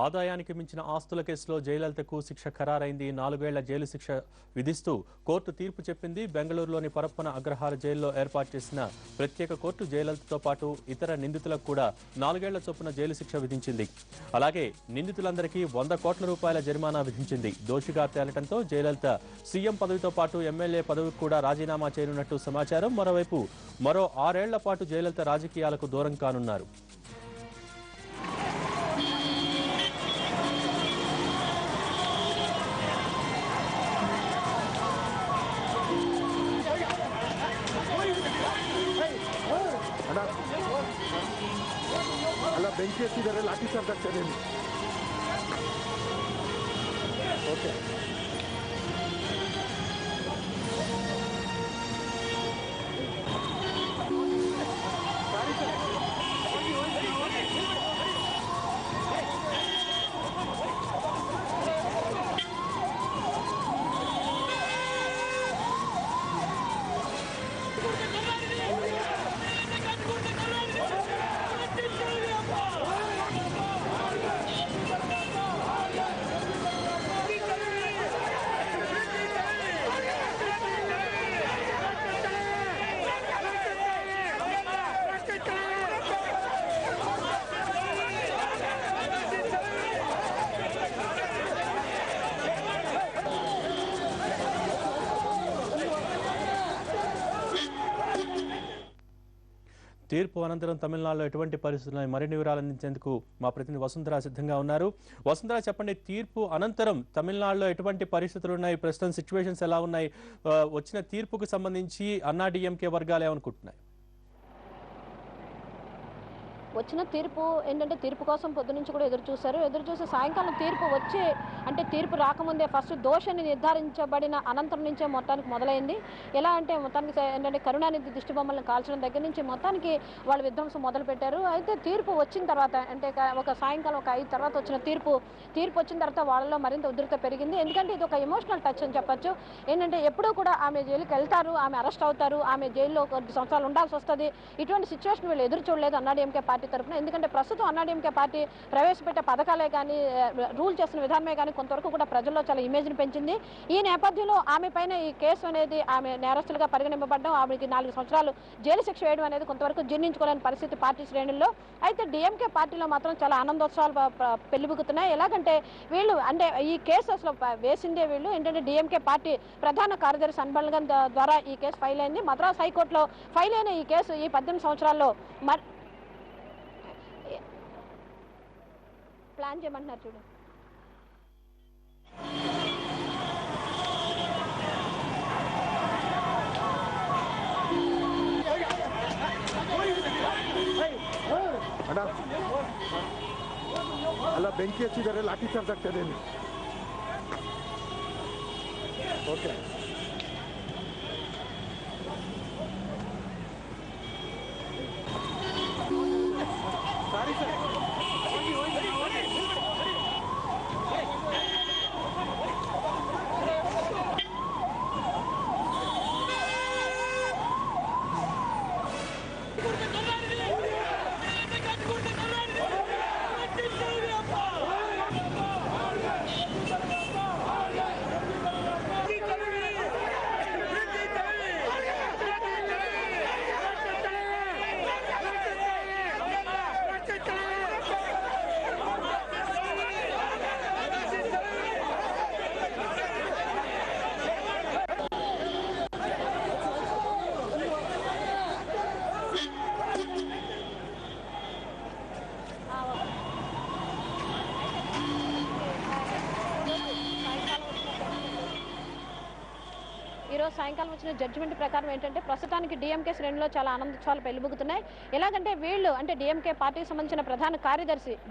ఆదాయానికి మించిన ఆస్తుల కేసులో జయలలితకు శిక్ష ఖరారైంది. 4 ఏళ్ల జైలు శిక్ష విధిస్తూ కోర్టు తీర్పు చెప్పింది. బెంగళూరులోని పరప్పన అగ్రహార జైల్లో ఏర్పాటు చేసిన ప్రత్యేక కోర్టు జయలలితతో పాటు ఇతర నిందితులకు కూడా 4 ఏళ్ల చొప్పున జైలు శిక్ష విధించింది. అలాగే నిందితులందరికీ 100 కోట్ల రూపాయల జరిమానా విధించింది. దోషిగా తేలటంతో జయలలిత సీఎం పదవితో పాటు ఎమ్మెల్యే పదవికి కూడా రాజీనామా చేయనున్నట్టు సమాచారం. మరోవైపు మరో 6 ఏళ్ల పాటు జయలలిత రాజకీయాలకు దూరం కానున్నారు. అలా బెంచ్ చేసి లాఠీ చార్జ్ చర్యలు ఓకే తీర్పు అనంతరం తమిళనాడులో ఎటువంటి పరిస్థితులు మరిన్ని వివరాలు అందించేందుకు మా ప్రతినిధి వసుంధర సిద్ధంగా ఉన్నారు. వసుంధర, చెప్పండి, తీర్పు అనంతరం తమిళనాడులో ఎటువంటి పరిస్థితులు ఉన్నాయి, ప్రస్తుతం సిచ్యువేషన్స్ ఎలా ఉన్నాయి, వచ్చిన తీర్పుకు సంబంధించి అన్నా డిఎంకే వర్గాలు ఏమనుకుంటున్నాయి? వచ్చిన తీర్పు ఏంటంటే తీర్పు కోసం పొద్దు నుంచి కూడా ఎదురు చూసి సాయంకాలం తీర్పు వచ్చి అంటే తీర్పు రాకముందే ఫస్ట్ దోషిని నిర్ధారించబడిన అనంతరం నుంచే మొత్తానికి మొదలైంది. ఎలా అంటే మొత్తానికి ఏంటంటే కరుణానిధి దిష్టి బొమ్మలను కాల్చడం దగ్గర నుంచి మొత్తానికి వాళ్ళు విధ్వంసం మొదలుపెట్టారు. అయితే తీర్పు వచ్చిన తర్వాత అంటే ఒక సాయంకాలం ఒక 5 తర్వాత వచ్చిన తీర్పు వచ్చిన తర్వాత వాళ్ళలో మరింత ఉధృత పెరిగింది. ఎందుకంటే ఇది ఒక ఎమోషనల్ టచ్ అని చెప్పొచ్చు. ఏంటంటే ఎప్పుడూ కూడా ఆమె జైలుకి వెళ్తారు, ఆమె అరెస్ట్ అవుతారు, ఆమె జైల్లో కొన్ని సంవత్సరాలు ఉండాల్సి వస్తుంది. ఇటువంటి సిచ్యువేషన్ వీళ్ళు ఎదురు చూడలేదు అన్నాడీఎంకే పార్టీ తరఫున. ఎందుకంటే ప్రస్తుతం అన్నాడీఎంకే పార్టీ ప్రవేశపెట్టే పథకాలే కానీ రూల్ చేసిన విధానమే కానీ కొంతవరకు కూడా ప్రజల్లో చాలా ఇమేజ్ని పెంచింది. ఈ నేపథ్యంలో ఆమె పైన ఈ కేసు అనేది ఆమె నేరస్తులుగా పరిగణింపబడడం, ఆమెకి 4 సంవత్సరాలు జైలు శిక్ష వేయడం అనేది కొంతవరకు జీర్ణించుకోలేని పరిస్థితి పార్టీ శ్రేణుల్లో. అయితే డిఎంకే పార్టీలో మాత్రం చాలా ఆనందోత్సవాలు పెళ్లిబుకుతున్నాయి. ఎలాగంటే వీళ్ళు అంటే ఈ కేసు అసలు వేసిందే వీళ్ళు ఏంటంటే డిఎంకే పార్టీ ప్రధాన కార్యదర్శి అన్బల్గన్ ద్వారా ఈ కేసు ఫైల్ అయింది. మద్రాస్ హైకోర్టులో ఫైల్ అయిన ఈ కేసు ఈ 18 సంవత్సరాల్లో ప్లాన్ చేయమంటున్నారు చూడు. అలా బెంచ్ చేసి లాఠీ చార్జ్ చర్యలు ఓకే సారీ సార్ ఈరోజు సాయంకాలం వచ్చిన జడ్జిమెంట్ ప్రకారం ఏంటంటే ప్రస్తుతానికి డిఎంకే శ్రేణిలో చాలా ఆనందోత్సవాలు పెళ్లిబుకుతున్నాయి. ఎలాగంటే వీళ్ళు అంటే డిఎంకే పార్టీకి సంబంధించిన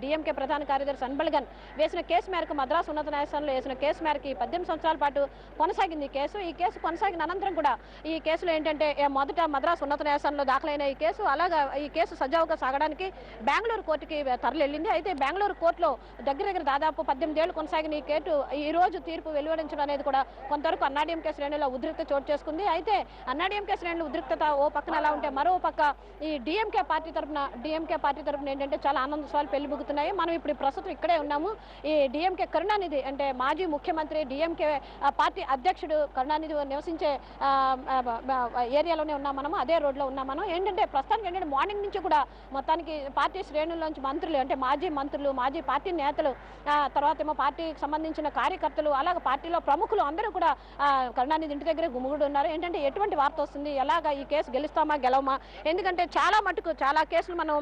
డిఎంకే ప్రధాన కార్యదర్శి అన్బల్గన్ వేసిన కేసు మేరకు మద్రాసు ఉన్నత న్యాయస్థానంలో వేసిన కేసు మేరకు 18 సంవత్సరాల పాటు కొనసాగింది ఈ కేసు కొనసాగిన అనంతరం కూడా ఈ కేసులో ఏంటంటే మొదట మద్రాసు ఉన్నత న్యాయస్థానంలో దాఖలైన ఈ కేసు సజావుగా సాగడానికి బెంగళూరు కోర్టుకి తరలింది. అయితే బెంగళూరు కోర్టులో దగ్గర దాదాపు 18 ఏళ్లు కొనసాగిన ఈ కేసు ఈ రోజు తీర్పు వెలువడించడం అనేది కూడా కొంతవరకు అన్నాడీఎంకే శ్రేణిలో ఉధృత చోటు చేసుకుంది. అయితే అన్నాడీఎంకే శ్రేణులు ఉద్రిక్తత ఓ పక్కన అలా ఉంటే మరో పక్క ఈ డిఎంకే పార్టీ తరపున ఏంటంటే చాలా ఆనందోత్సవాలు పెళ్లిబుగుతున్నాయి. మనం ఇప్పుడు ప్రస్తుతం ఇక్కడే ఉన్నాము. ఈ డిఎంకే కరుణానిధి అంటే మాజీ ముఖ్యమంత్రి డిఎంకే పార్టీ అధ్యక్షుడు కరుణానిధి నివసించే ఏరియాలోనే ఉన్నాం మనము, అదే రోడ్లో ఉన్నాం మనం. ఏంటంటే ప్రస్తుతానికి ఏంటంటే మార్నింగ్ నుంచి కూడా మొత్తానికి పార్టీ శ్రేణుల్లోంచి మంత్రులు అంటే మాజీ మంత్రులు, మాజీ పార్టీ నేతలు, తర్వాత ఏమో పార్టీకి సంబంధించిన కార్యకర్తలు, అలాగే పార్టీలో ప్రముఖులు అందరూ కూడా కరుణానిధి ఇంటి దగ్గరే గుమిగూడు ఉన్నారు. ఏంటంటే ఎటువంటి వార్త వస్తుంది, ఎలాగా ఈ కేసు గెలుస్తామా గెలవమా, ఎందుకంటే చాలా కేసులు మనం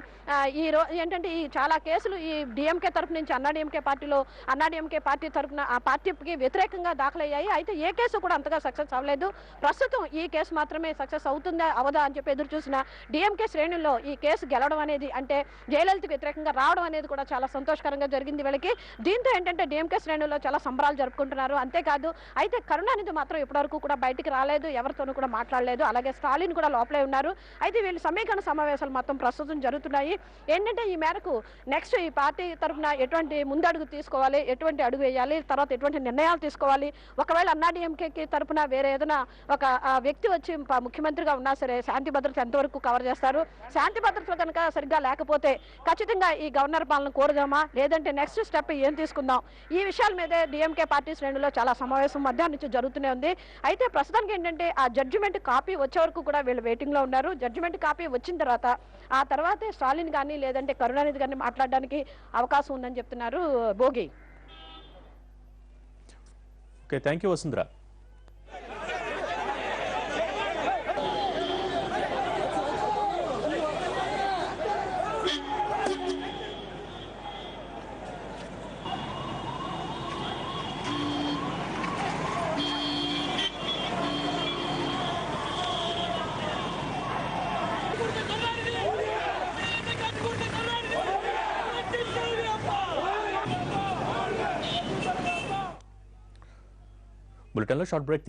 ఏంటంటే ఈ చాలా కేసులు ఈ డిఎంకే తరపు నుంచి అన్నాడీఎంకే పార్టీ తరపున ఆ పార్టీకి వ్యతిరేకంగా దాఖలయ్యాయి. అయితే ఏ కేసు కూడా అంతగా సక్సెస్ అవ్వలేదు. ప్రస్తుతం ఈ కేసు మాత్రమే సక్సెస్ అవుతుందా అవదా అని చెప్పి ఎదురు చూసిన డిఎంకే శ్రేణుల్లో ఈ కేసు గెలవడం అనేది అంటే జయలలితకు వ్యతిరేకంగా రావడం అనేది కూడా చాలా సంతోషకరంగా జరిగింది వీళ్ళకి. దీంతో ఏంటంటే డిఎంకే శ్రేణుల్లో చాలా సంబరాలు జరుపుకుంటున్నారు. అంతేకాదు అయితే కరుణానిధి మాత్రం ఇప్పటివరకు కూడా బయటికి రాలేదు, ఎవరితోనూ కూడా మాట్లాడలేదు. అలాగే స్టాలిన్ కూడా లోపలే ఉన్నారు. అయితే వీళ్ళు సమీకరణ సమావేశాలు మాత్రం ప్రస్తుతం జరుగుతున్నాయి. ఏంటంటే ఈ మేరకు నెక్స్ట్ ఈ పార్టీ తరఫున ఎటువంటి ముందడుగు తీసుకోవాలి, ఎటువంటి అడుగు వేయాలి, తర్వాత ఎటువంటి నిర్ణయాలు తీసుకోవాలి, ఒకవేళ అన్నాడీఎంకేకి తరఫున వేరే ఏదైనా ఒక వ్యక్తి వచ్చి ముఖ్యమంత్రిగా ఉన్నా సరే శాంతి భద్రత ఎంతవరకు కవర్ చేస్తారు, శాంతి భద్రతలు కనుక సరిగ్గా లేకపోతే ఖచ్చితంగా ఈ గవర్నర్ పాలన కోరుదామా, లేదంటే నెక్స్ట్ స్టెప్ ఏం తీసుకుందాం, ఈ విషయాల మీదే డిఎంకే పార్టీ శ్రేణుల్లో చాలా సమావేశం మధ్యాహ్నం నుంచి జరుగుతూనే ఉంది. అయితే ప్రస్తుతానికి ఏంటంటే ఆ జడ్జిమెంట్ కాపీ వచ్చే వరకు కూడా వీళ్ళు వెయిటింగ్ లో ఉన్నారు. జడ్జిమెంట్ కాపీ వచ్చిన తర్వాత ఆ తర్వాతే స్టాలిన్ కానీ లేదంటే కరుణానిధి కానీ మాట్లాడడానికి అవకాశం ఉందని చెప్తున్నారు Bhogi. Okay, thank you Vasundhara. బులెటిన్లో షార్ట్ బ్రేక్